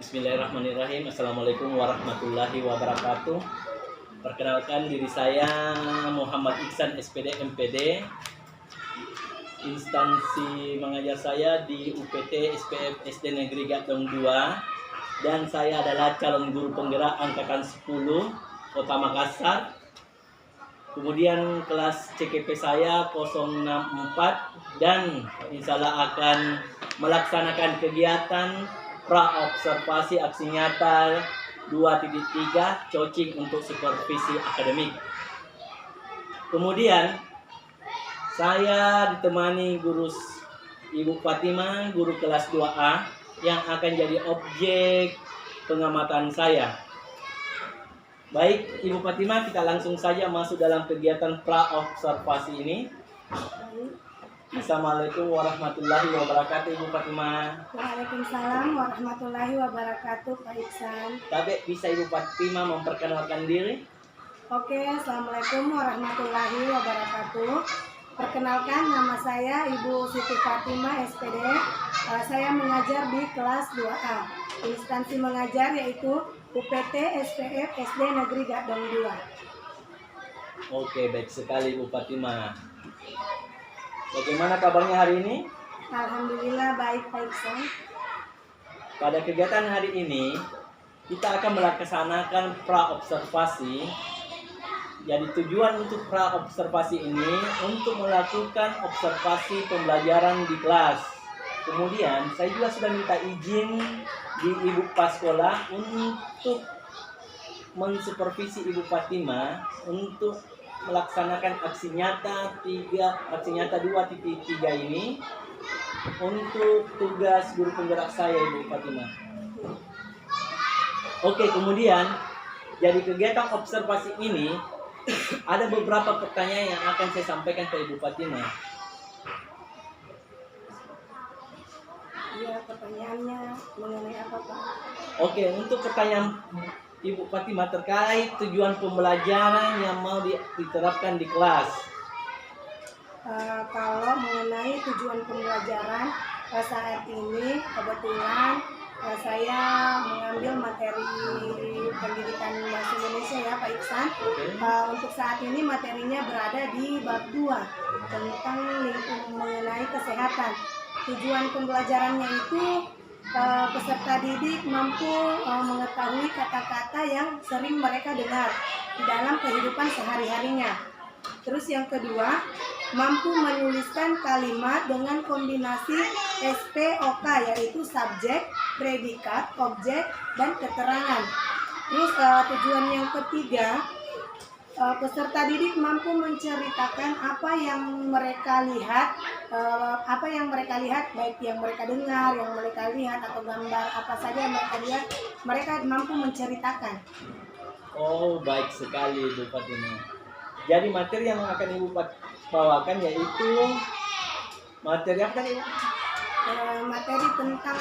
Bismillahirrahmanirrahim. Assalamualaikum warahmatullahi wabarakatuh. Perkenalkan diri saya Muhammad Iksan SPD MPD. Instansi mengajar saya di UPT SPF SD Negeri Gatong 2. Dan saya adalah calon guru penggerak angkatan 10 Kota Makassar. Kemudian kelas CKP saya 064 dan insya Allah akan melaksanakan kegiatan pra-observasi aksi nyata 2.3 coaching untuk supervisi akademik. Kemudian saya ditemani guru Ibu Fatima, guru kelas 2A yang akan jadi objek pengamatan saya. Baik, Ibu Fatima, kita langsung saja masuk dalam kegiatan pra-observasi ini. Assalamualaikum warahmatullahi wabarakatuh, Ibu Fatima. Waalaikumsalam warahmatullahi wabarakatuh, Pak Iksan. Tapi bisa Ibu Fatima memperkenalkan diri? Oke, Assalamualaikum warahmatullahi wabarakatuh. Perkenalkan, nama saya Ibu Siti Fatima SPD. Saya mengajar di kelas 2A. Instansi mengajar yaitu UPT SPF SD Negeri Gatong 2. Oke, baik sekali Ibu Fatima. Bagaimana kabarnya hari ini? Alhamdulillah baik, Pak Iksan. Pada kegiatan hari ini, kita akan melaksanakan pra-observasi. Jadi tujuan untuk pra-observasi ini untuk melakukan observasi pembelajaran di kelas. Kemudian saya juga sudah minta izin di Ibu Paskola untuk mensupervisi Ibu Fatima untuk melaksanakan aksi nyata 2.3 ini untuk tugas guru penggerak saya, Ibu Fatima. Oke, kemudian jadi kegiatan observasi ini ada beberapa pertanyaan yang akan saya sampaikan ke Ibu Fatima. Ya, pertanyaannya mengenai apa, Pak? Oke, untuk pertanyaan Ibu Fatima terkait tujuan pembelajaran yang mau diterapkan di kelas. Kalau mengenai tujuan pembelajaran saat ini kebetulan saya mengambil materi pendidikan bahasa Indonesia ya, Pak Iksan. Untuk saat ini materinya berada di bab 2 tentang mengenai kesehatan. Tujuan pembelajarannya itu peserta didik mampu mengetahui kata-kata yang sering mereka dengar di dalam kehidupan sehari-harinya. Terus yang kedua, mampu menuliskan kalimat dengan kombinasi SPOK, yaitu subjek, predikat, objek, dan keterangan. Terus tujuan yang ketiga, peserta didik mampu menceritakan apa yang mereka lihat, baik yang mereka dengar, yang mereka lihat, atau gambar apa saja yang mereka lihat, mereka mampu menceritakan. Oh, baik sekali Ibu Fatima. Jadi materi yang akan Ibu bawakan yaitu materi apa tadi? Materi tentang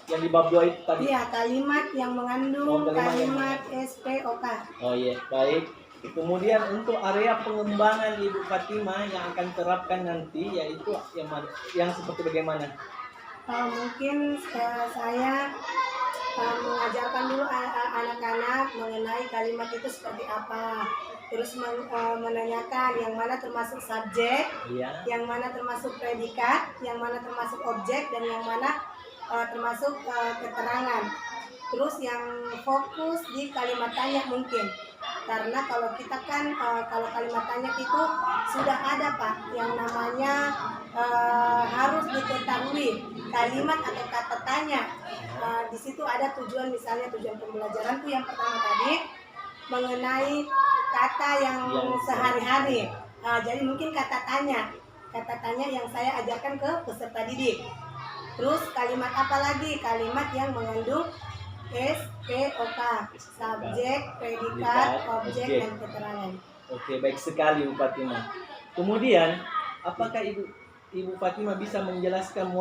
yang di bab 2 itu tadi. Iya, kalimat yang mengandung kalimat SPOK. Oh iya, baik. Kemudian untuk area pengembangan Ibu Fatima yang akan terapkan nanti yaitu yang seperti bagaimana? Mungkin saya mengajarkan dulu anak-anak mengenai kalimat itu seperti apa. Terus menanyakan yang mana termasuk subjek, iya, yang mana termasuk predikat, yang mana termasuk objek, dan yang mana termasuk keterangan. Terus yang fokus di kalimat tanya mungkin. Karena kalau kita kan kalau kalimat tanya itu sudah ada, Pak, yang namanya harus diketahui kalimat atau kata tanya. Di situ ada tujuan, misalnya tujuan pembelajaran itu yang pertama tadi mengenai kata yang sehari-hari. Jadi mungkin kata tanya yang saya ajarkan ke peserta didik. Terus kalimat apa lagi? Kalimat yang mengandung SPOK, subjek, predikat, objek, dan keterangan. Oke, baik sekali Ibu Fatima. Kemudian, apakah Ibu Fatima bisa menjelaskan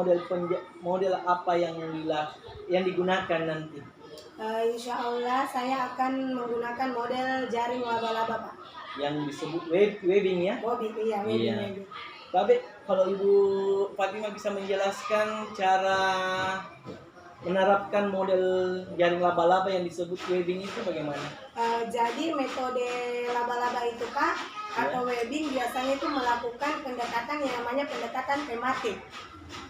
model apa yang digunakan nanti? Insya Allah saya akan menggunakan model jaring laba-laba, Pak. Yang disebut webbing ya? Webbing, iya, webbing. Tapi kalau Ibu Fatima bisa menjelaskan cara menerapkan model jaring laba-laba yang disebut webbing itu bagaimana? Jadi metode laba-laba itu Pak atau webbing biasanya itu melakukan pendekatan yang namanya pendekatan tematik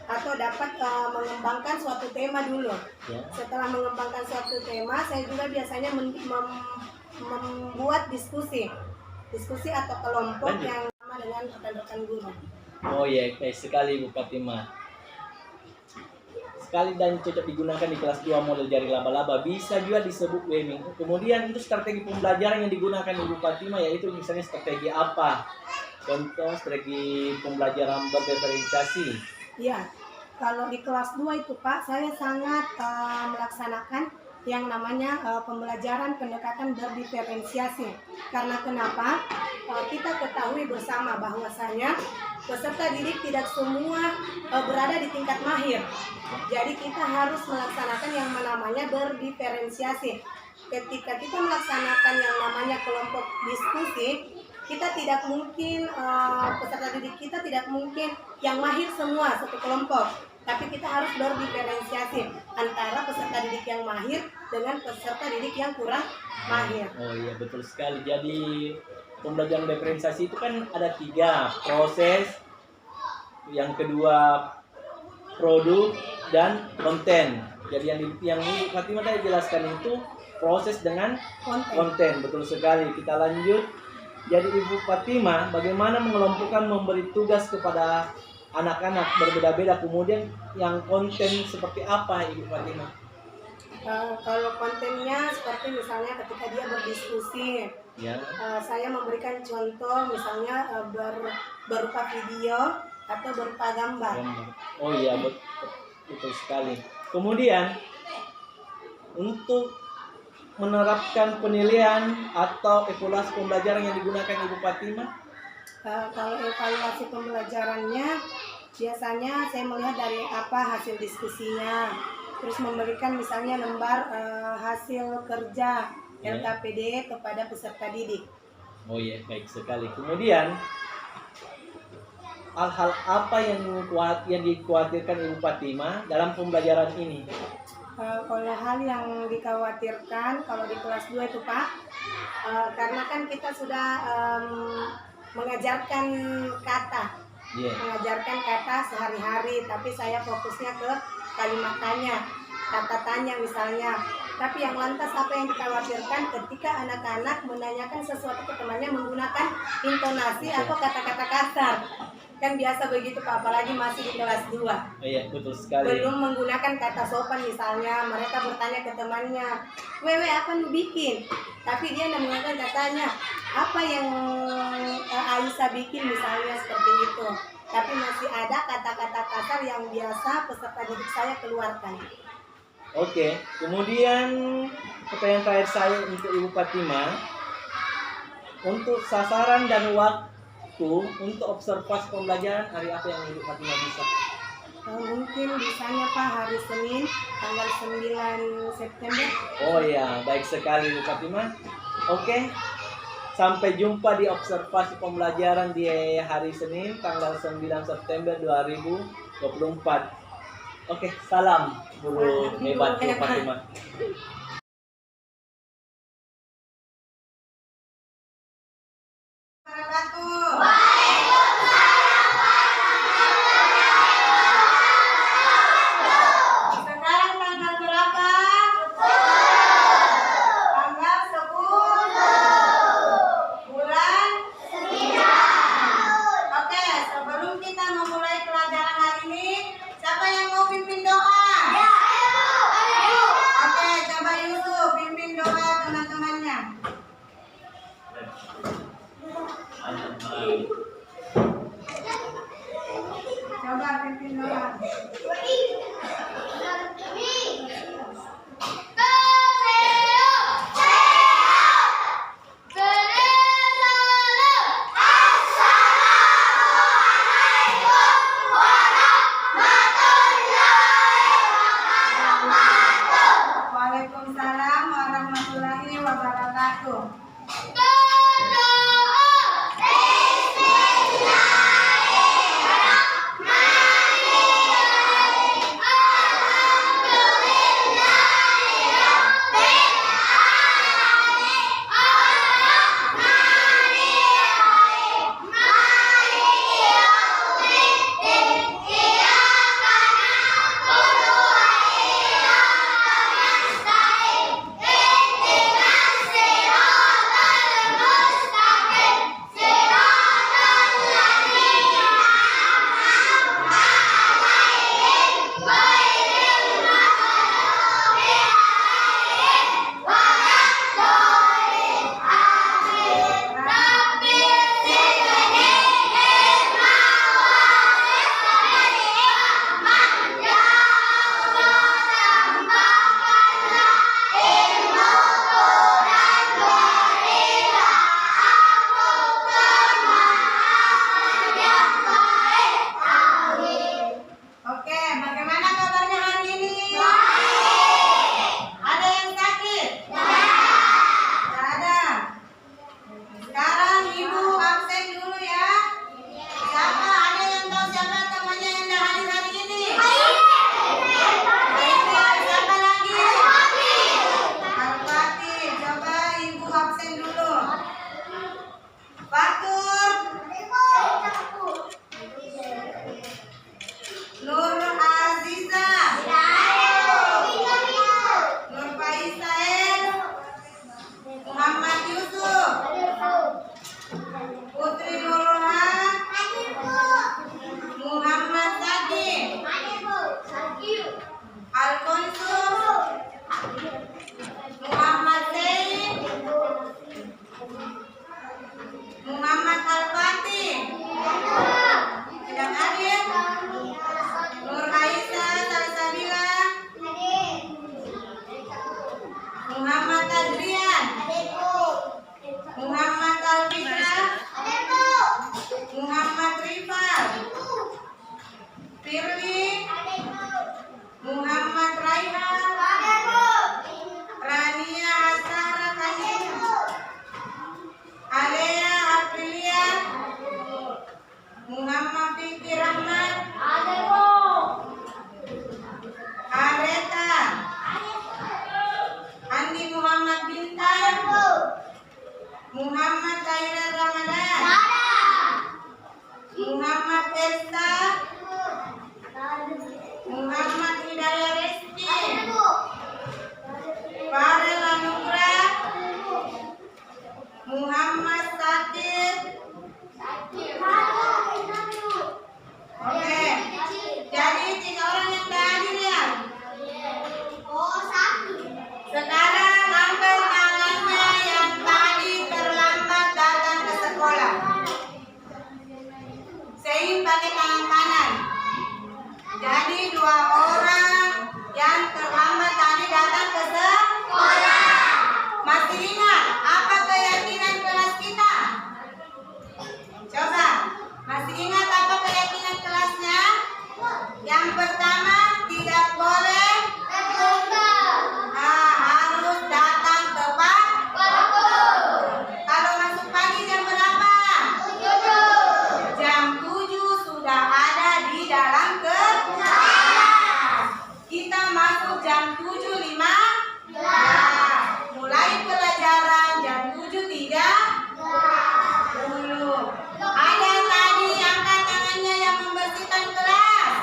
atau dapat mengembangkan suatu tema dulu. Setelah mengembangkan suatu tema, saya juga biasanya membuat diskusi atau kelompok yang sama dengan rekan-rekan guru. Oh iya, baik sekali Bu Fatima. Sekali dan cocok digunakan di kelas 2 model jaring laba-laba, bisa juga disebut webbing. Kemudian itu strategi pembelajaran yang digunakan Ibu Fatima, yaitu misalnya strategi apa? Contoh strategi pembelajaran berdiferensiasi. Iya, kalau di kelas 2 itu Pak, saya sangat melaksanakan yang namanya pembelajaran pendekatan berdiferensiasi. Karena kenapa? Kita ketahui bersama bahwasanya peserta didik tidak semua berada di tingkat mahir. Jadi kita harus melaksanakan yang namanya berdiferensiasi. Ketika kita melaksanakan yang namanya kelompok diskusi, kita tidak mungkin peserta didik kita tidak mungkin yang mahir semua satu kelompok, tapi kita harus berdiferensiasi antara peserta didik yang mahir dengan peserta didik yang kurang mahir. Oh iya, betul sekali. Jadi pembelajaran diferensiasi itu kan ada 3, proses, yang kedua produk, dan konten. Jadi yang Ibu Fatima tadi jelaskan itu proses dengan konten. Betul sekali. Kita lanjut. Jadi Ibu Fatima bagaimana mengelompokkan memberi tugas kepada anak-anak berbeda-beda, kemudian yang konten seperti apa Ibu Fatima? Kalau kontennya seperti misalnya ketika dia berdiskusi, saya memberikan contoh misalnya berupa video atau berupa gambar. Oh iya, betul sekali. Kemudian untuk menerapkan penilaian atau evaluasi pembelajaran yang digunakan Ibu Fatima? Kalau evaluasi pembelajarannya biasanya saya melihat dari apa hasil diskusinya, terus memberikan misalnya lembar hasil kerja LKPD kepada peserta didik. Oh iya, baik sekali. Kemudian hal-hal apa yang dikhawatirkan Ibu Fatima dalam pembelajaran ini? Kalau hal yang dikhawatirkan kalau di kelas 2 itu Pak, karena kan kita sudah mengajarkan kata, mengajarkan kata sehari-hari, tapi saya fokusnya ke kalimat tanya, kata tanya misalnya. Tapi yang lantas apa yang dikhawatirkan ketika anak-anak menanyakan sesuatu ke temannya menggunakan intonasi atau kata-kata kasar. Kan biasa begitu Pak, apalagi masih di kelas 2. Iya, betul sekali. Belum menggunakan kata sopan misalnya, mereka bertanya ke temannya, "Wewe, apa lu bikin?" Tapi dia tidak menggunakan katanya, "Apa yang Aisyah bikin?" misalnya seperti itu. Tapi masih ada kata-kata kasar yang biasa peserta didik saya keluarkan. Oke, kemudian pertanyaan terakhir saya untuk Ibu Fatima, untuk sasaran dan waktu untuk observasi pembelajaran hari apa yang Ibu Fatima bisa? Mungkin bisanya Pak hari Senin tanggal 9 September. Oh ya, baik sekali Ibu Fatima. Oke, sampai jumpa di observasi pembelajaran di hari Senin tanggal 9 September 2024. Oke, salam guru hebat Ibu Fatima. Sekarang tanggal berapa? Tanggal 10 bulan 9. Oke, sebelum kita memulai pelajaran hari ini, siapa yang mau pimpin doa? Oke, coba Yusuf pimpin doa teman-temannya. Coba pimpin doa. Waalaikumsalam warahmatullahi wabarakatuh. Muhammad Raihan. Rania Azhara Kahin. Alea Aprilia. Muhammad Fikri Rahman. Areta. Andi Muhammad Bintang. Muhammad Khairul Ramadan. Muhammad Elsa. Muhammad Hidayah Rizki. Farel Anugrah. Muhammad Sakir. Oke, jadi 3 orang yang hadir ya. Sekarang angkat tangannya yang tadi terlambat datang ke sekolah. Sein pakai tangan kanan. Jadi 2 orang yang terlambat tadi datang ke sekolah. Masih ingat apa keyakinan kelas kita? Coba, masih ingat apa keyakinan kelasnya? Yang pertama, tidak boleh harus datang tepat. Kalau masuk pagi jam berapa? Jam 7 sudah ada di dalam kelas. Kita masuk jam 7.15. Mulai pelajaran jam 7.30. Ada tadi angkat tangannya yang membersihkan kelas.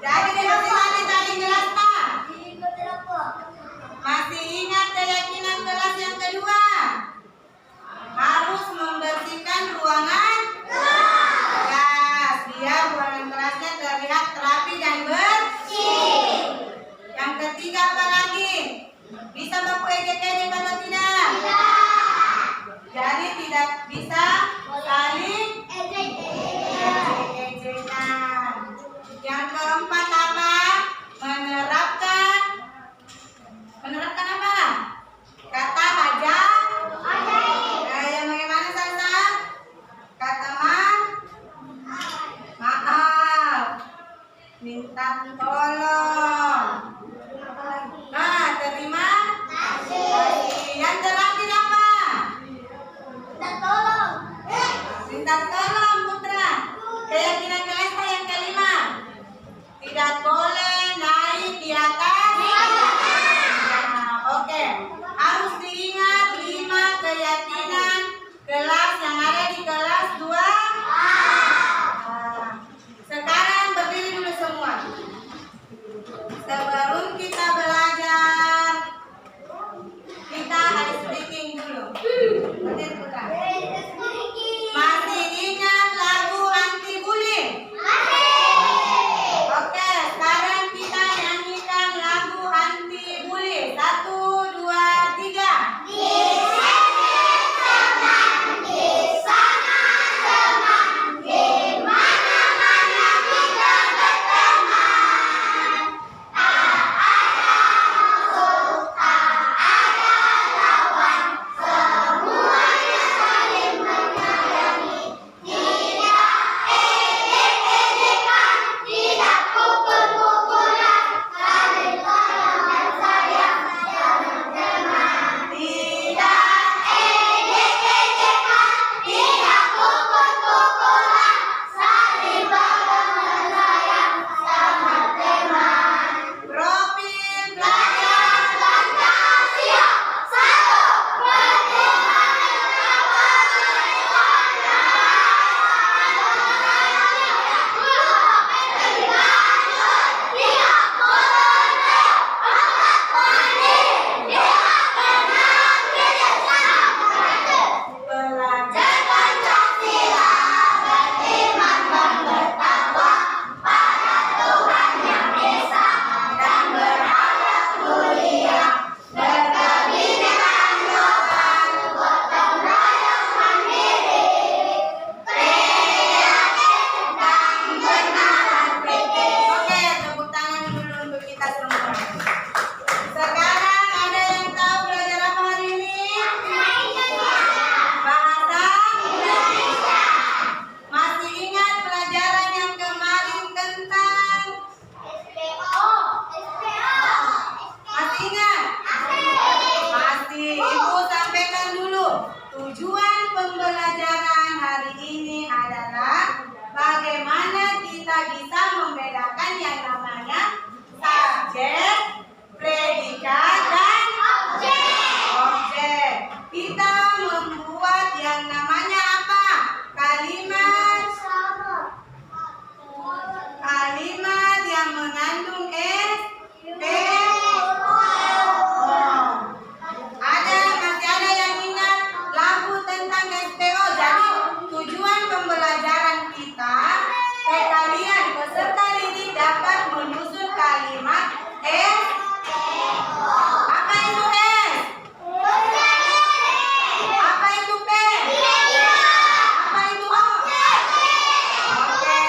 Jadi dibersihkan tadi kelas Pak. Masih ingat keyakinan kelas yang kedua? Harus membersihkan ruangan kelas biar ruangan kelasnya terlihat rapi dan bersih. Yang ketiga apa lagi? Bisa Bapak ejek-ejek atau tidak? Jadi tidak bisa saling ejek-ejekan. Yang keempat apa? Menerapkan apa? Kata hajat. Yang bagaimana Salsa? Kata maaf, minta tolong. Terima kasih. Yang terakhir apa? Minta tolong putra. Keyakinan kelas yang kelima. Tidak boleh naik di atas. Oke. Harus diingat 5 keyakinan kelas yang ada di kelas 2. Sekarang berdiri dulu semua. mengandung SPO. Masih ada yang ingat lagu tentang SPO. Jadi tujuan pembelajaran kita, kalian peserta didik dapat menyusun kalimat SPO. Apa itu S? Apa itu P? Apa itu O? Oke.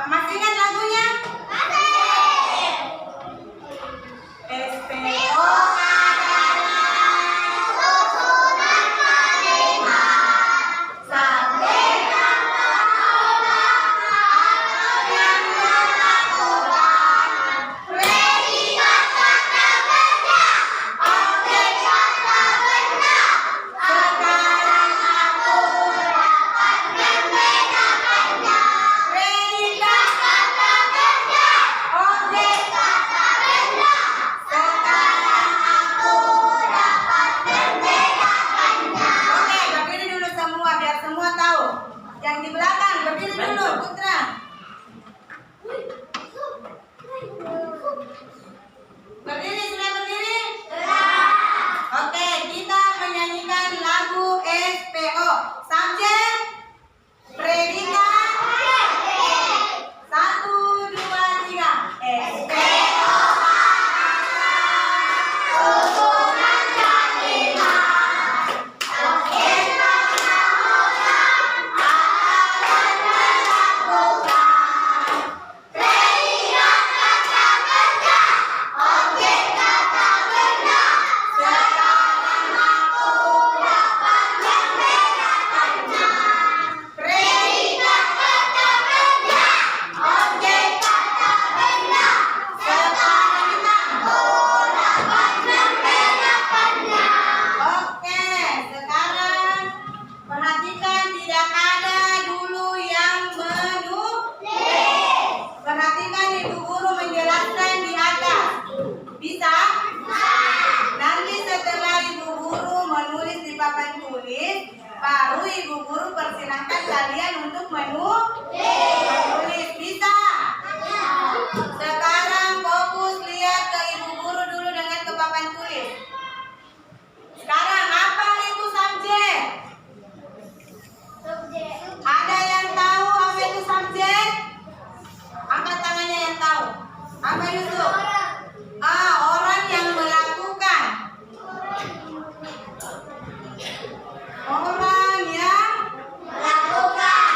Masih ingat lagunya? SPO yang di belakang berdiri dulu, Putra. Berdiri, sudah berdiri? Oke, kita menyanyikan lagu SPO. Subjek, predikat. 1, 2, 3. SPO. Susunan kalimat. Baru Ibu Guru persilahkan kalian untuk menulis. Bisa? Sekarang fokus lihat ke Ibu Guru dulu dengan ke papan tulis. Sekarang apa itu subjek? Ada yang tahu apa itu subjek? Angkat tangannya yang tahu. Apa Yusuf? Orang yang melakukan. Orang yang melakukan.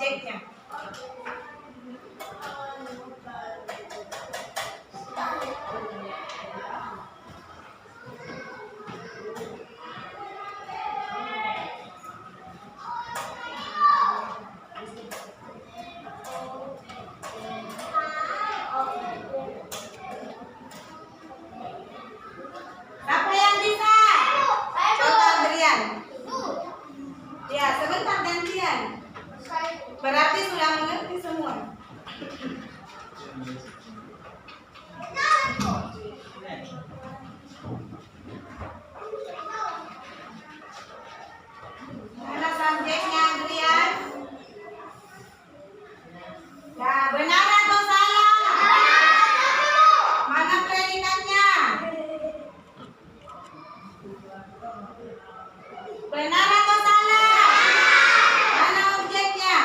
objeknya? Siapa yang bisa? Coba Adrian. Ya, sebentar gantian. Berarti sudah mengerti semua. Mana subjeknya Adrian? Ya, benar atau salah? Mana predikannya? Benar atau salah? Mana objeknya?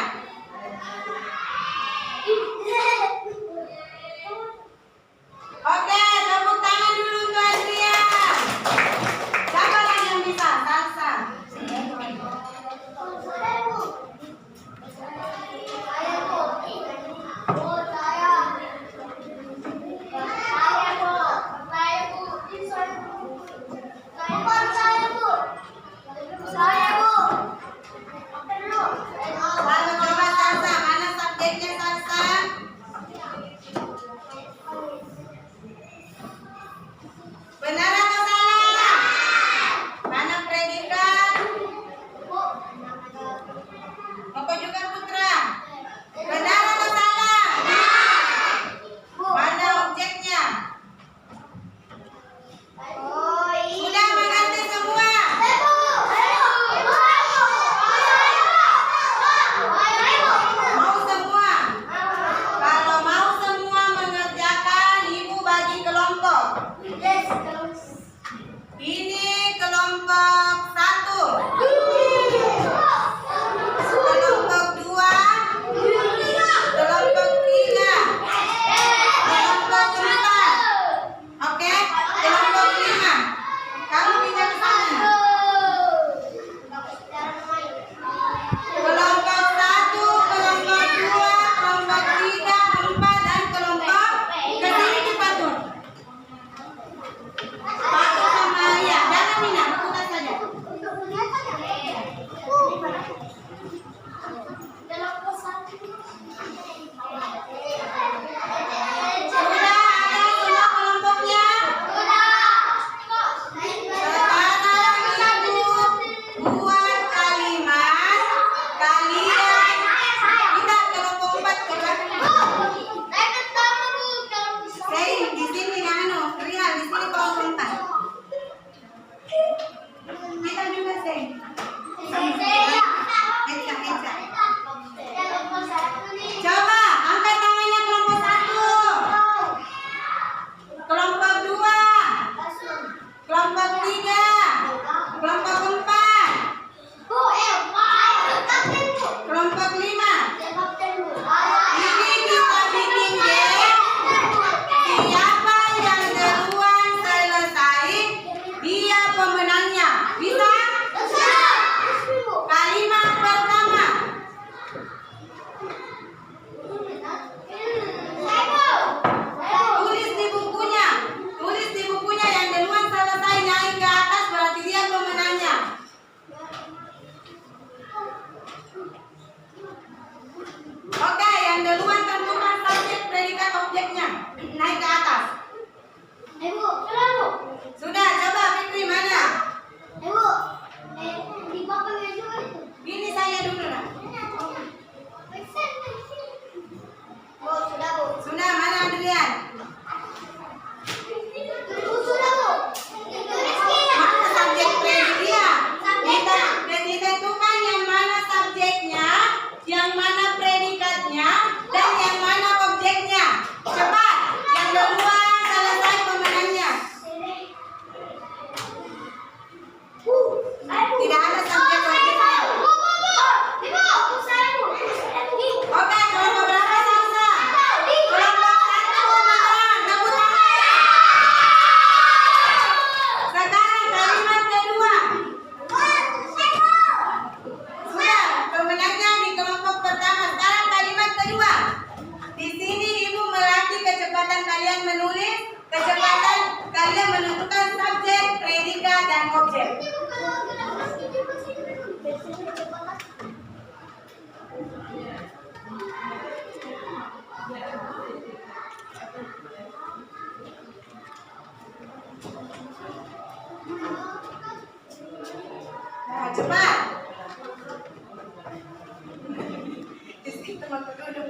Sudah,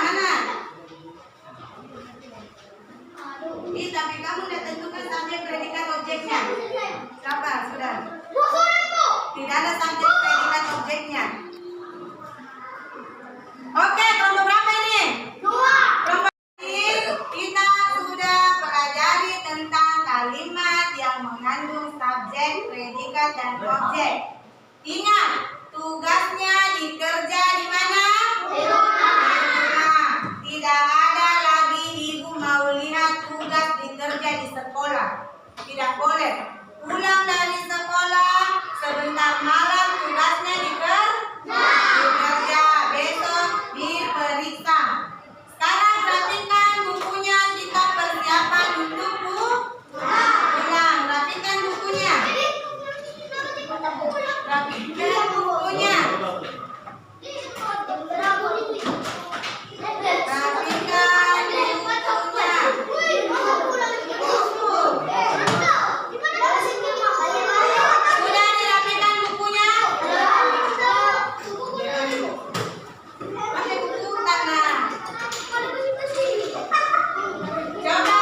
mana? Ih, tapi kamu udah tentukan subjek predikat objeknya. Sabar, sudah. Tidak ada subjek predikat objeknya. Oke, kelompok berapa ini? Kelompok ini kita sudah pelajari tentang kalimat yang mengandung subjek, predikat, dan objek. Ingat, tugasnya dikerja di mana? Di rumah. Tidak ada lagi ibu mau lihat tugas dikerja di sekolah. Tidak boleh. Pulang dari sekolah sebentar malam tugasnya dikerja. Besok diperiksa. Sekarang perhatikan bukunya, kita persiapan untuk pulang. Rapikan bukunya. Rapikan bukunya. Sudah dirapikan bukunya? Pakai buku tangan. Coba.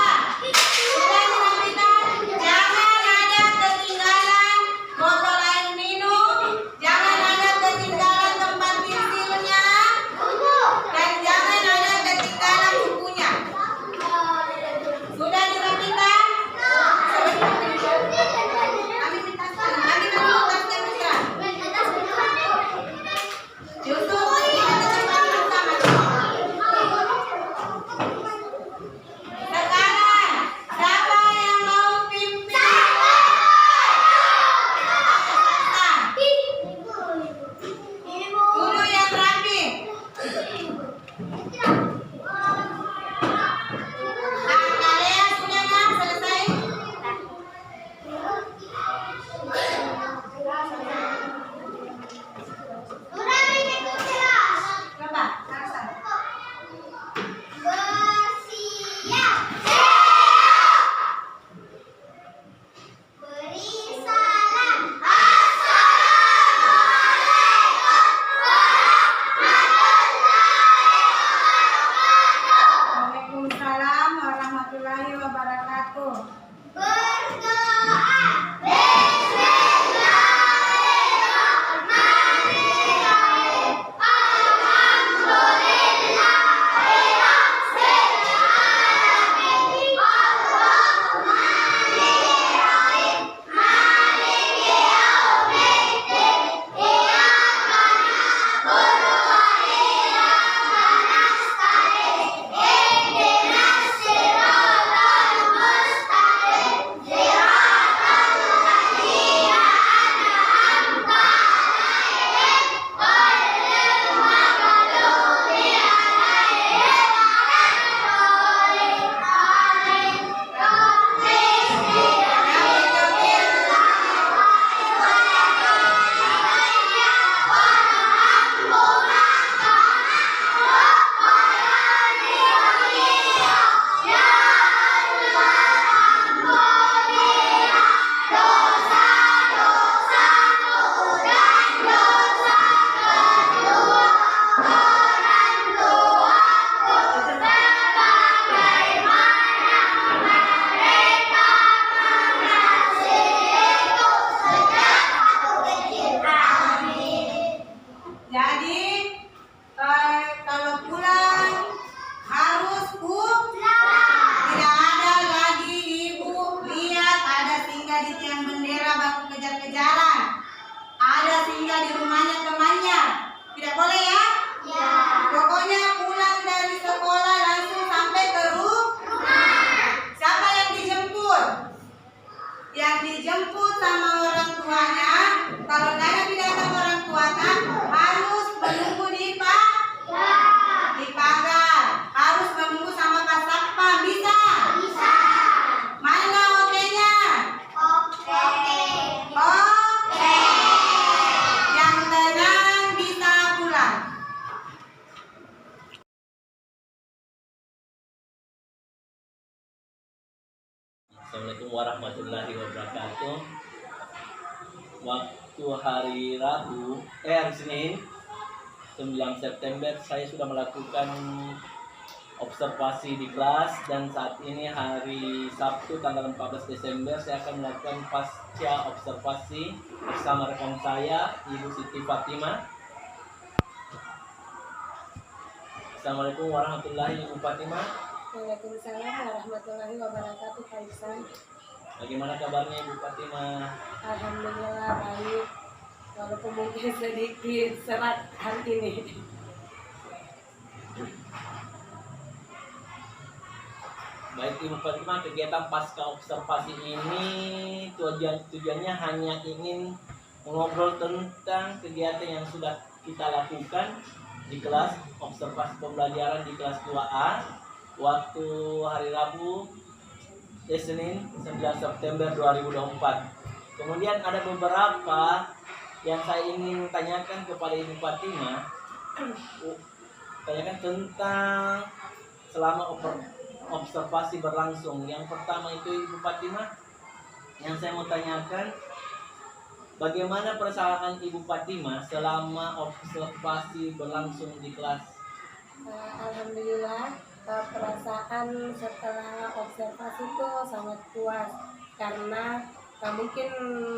Sudah dirapikan? Jangan ada ketinggalan botol air minum. Jangan ada ketinggalan tempat pensilnya. Dan jangan ada ketinggalan bukunya. Sudah dirapikan? Kami minta sekarang. Kami dulu tasnya bisa. Yusuf, kita cepat bersama. Sekarang, siapa yang mau pimpin? Guru yang rapi. Kalian sudah nggak selesai? Coba, Narsa. Waalaikumsalam warahmatullahi wabarakatuh. Jadi kalau pulang harus tidak ada lagi ibu lihat ada singgah di tiang bendera baku kejar-kejaran, ada singgah di rumahnya temannya, tidak boleh ya? Pokoknya pulang dari sekolah langsung sampai ke rumah. Siapa yang dijemput? Yang dijemput sama orang tuanya. Kalau nggak datang orang tuanya harus menunggu di pagar. Harus menunggu sama Pak Satpam. Bisa? Mana oke-nya? Oke. Yang tenang bisa pulang. Assalamualaikum warahmatullahi warahmatullahi wabarakatuh. Waktu hari Rabu, hari Senin 9 September saya sudah melakukan observasi di kelas, dan saat ini hari Sabtu tanggal 14 Desember saya akan melakukan pasca observasi bersama rekan saya Ibu Siti Fatimah. Assalamualaikum warahmatullahi wabarakatuh. Waalaikumsalam warahmatullahi wabarakatuh, Pak Iksan. Bagaimana kabarnya Ibu Fatimah? Alhamdulillah baik, walaupun mungkin sedikit serat hari ini. Baik Ibu Fatimah, kegiatan pasca observasi ini tujuannya hanya ingin mengobrol tentang kegiatan yang sudah kita lakukan di kelas observasi pembelajaran di kelas 2A waktu hari Rabu Senin 9 September 2024. Kemudian ada beberapa yang saya ingin tanyakan kepada Ibu Fatimah, tanyakan tentang selama observasi berlangsung. Yang pertama itu Ibu Fatimah, yang saya mau tanyakan, bagaimana perasaan Ibu Fatimah selama observasi berlangsung di kelas? Alhamdulillah, perasaan setelah observasi itu sangat puas, karena mungkin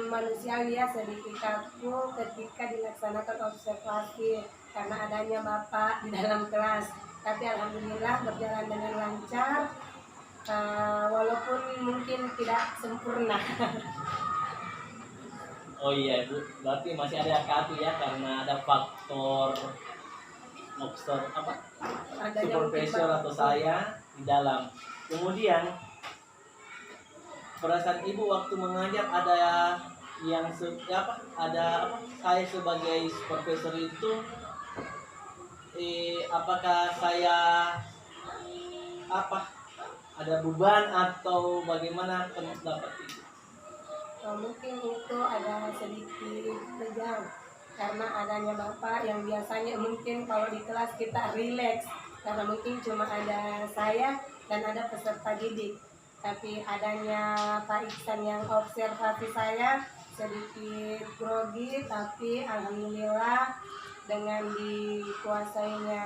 manusiawi ya, sedikit kaku ketika dilaksanakan observasi karena adanya Bapak di dalam kelas. Tapi alhamdulillah berjalan dengan lancar, walaupun mungkin tidak sempurna. Oh iya Bu, berarti masih ada kaki ya, karena ada faktor supervisor atau saya di dalam. Kemudian perasaan Ibu waktu mengajar, ada yang saya sebagai supervisor itu apakah saya ada beban atau bagaimana pendapat Ibu? Mungkin itu ada sedikit tegang karena adanya Bapak yang biasanya mungkin kalau di kelas kita rileks karena mungkin cuma ada saya dan ada peserta didik. Tapi adanya Pak Iksan yang observasi saya sedikit grogi, tapi alhamdulillah dengan dikuasainya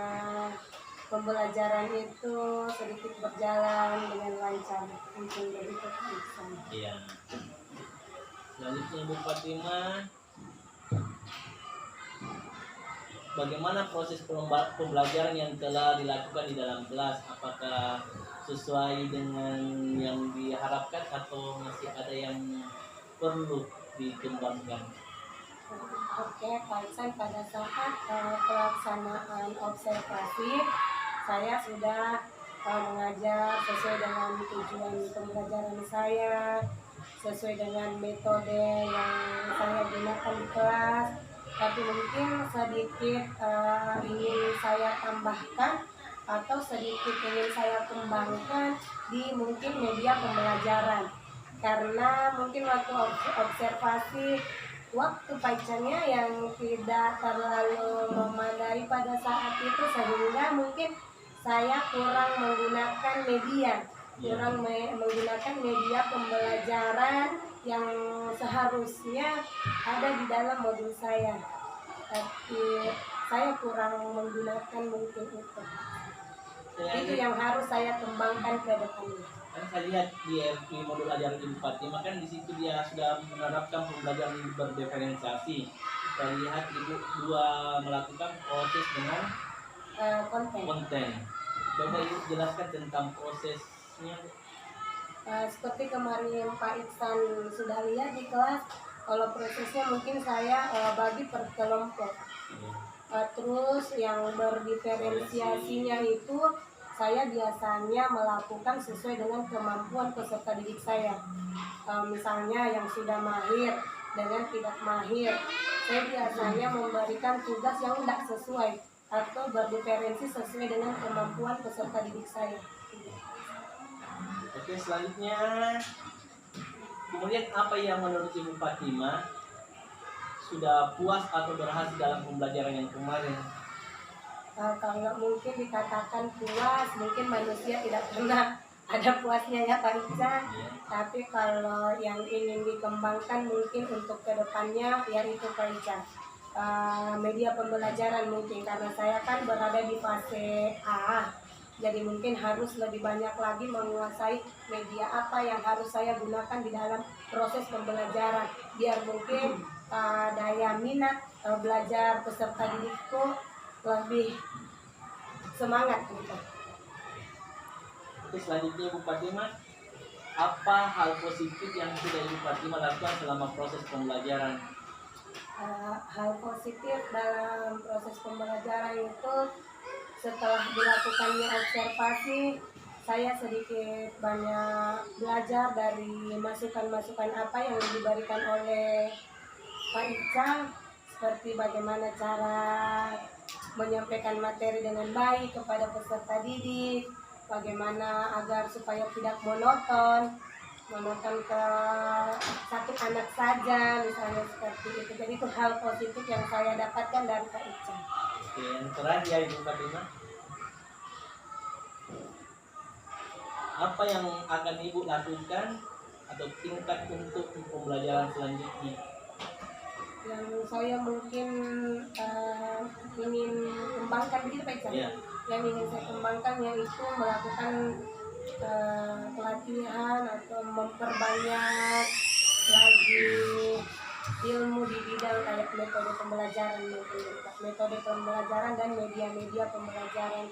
pembelajaran itu sedikit berjalan dengan lancar. Mungkin begitu Pak Iksan. Iya. Selanjutnya Bu Fatimah, bagaimana proses pembelajaran yang telah dilakukan di dalam kelas? Apakah sesuai dengan yang diharapkan atau masih ada yang perlu dikembangkan? Oke, Pak Iksan, pada saat pelaksanaan observasi saya sudah mengajar sesuai dengan tujuan pembelajaran saya, sesuai dengan metode yang saya gunakan di kelas. Tapi mungkin sedikit ingin saya tambahkan atau sedikit ingin saya kembangkan di mungkin media pembelajaran, karena mungkin waktu observasi waktu pacarnya yang tidak terlalu memadai pada saat itu, sehingga mungkin saya kurang menggunakan menggunakan media pembelajaran yang seharusnya ada di dalam modul saya, tapi saya kurang menggunakan mungkin itu yang harus saya kembangkan ke depannya. Kan saya lihat di modul ajaran Ibu Fatimah, kan di situ dia sudah menerapkan pembelajaran berdiferensiasi. Saya lihat Ibu melakukan proses dengan konten. Coba Ibu jelaskan tentang prosesnya. Seperti kemarin Pak Iksan sudah lihat di kelas, kalau prosesnya mungkin saya bagi per kelompok. Terus yang berdiferensiasinya itu saya biasanya melakukan sesuai dengan kemampuan peserta didik saya. Misalnya yang sudah mahir dengan tidak mahir, saya biasanya memberikan tugas yang tidak sesuai atau berdiferensi sesuai dengan kemampuan peserta didik saya. Oke, selanjutnya, kemudian apa yang menurut Ibu Fatimah sudah puas atau berhasil dalam pembelajaran yang kemarin? Kalau mungkin dikatakan puas, mungkin manusia tidak pernah ada puasnya ya Pak Ica. Iya. Tapi kalau yang ingin dikembangkan mungkin untuk kedepannya yaitu Pak Ica, media pembelajaran mungkin karena saya kan berada di fase A, jadi mungkin harus lebih banyak lagi menguasai media apa yang harus saya gunakan di dalam proses pembelajaran biar mungkin daya minat belajar peserta didikku lebih semangat gitu. Oke, selanjutnya Ibu Fatimah, apa hal positif yang sudah Ibu Fatimah lakukan selama proses pembelajaran? Hal positif dalam proses pembelajaran itu setelah dilakukannya observasi, saya sedikit banyak belajar dari masukan-masukan apa yang diberikan oleh Pak Ica, seperti bagaimana cara menyampaikan materi dengan baik kepada peserta didik, bagaimana agar supaya tidak monoton ke satu anak saja misalnya seperti itu. Jadi itu hal positif yang saya dapatkan dari Kak Ica. Oke, yang terakhir ya Ibu Fatimah, apa yang akan Ibu lakukan atau tingkat untuk pembelajaran selanjutnya? Yang saya mungkin ingin kembangkan begitu Pak Ica. Iya. Yang ingin saya kembangkan yaitu melakukan pelatihan atau memperbanyak lagi ilmu di bidang kayak metode pembelajaran mungkin, metode pembelajaran dan media-media pembelajaran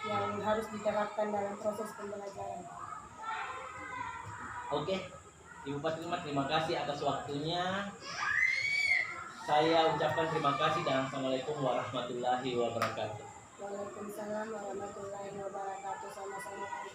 yang harus diterapkan dalam proses pembelajaran. Oke, Ibu Fatimah, terima kasih atas waktunya. Saya ucapkan terima kasih dan Assalamualaikum warahmatullahi wabarakatuh. Waalaikumsalam warahmatullahi wabarakatuh. Sama-sama.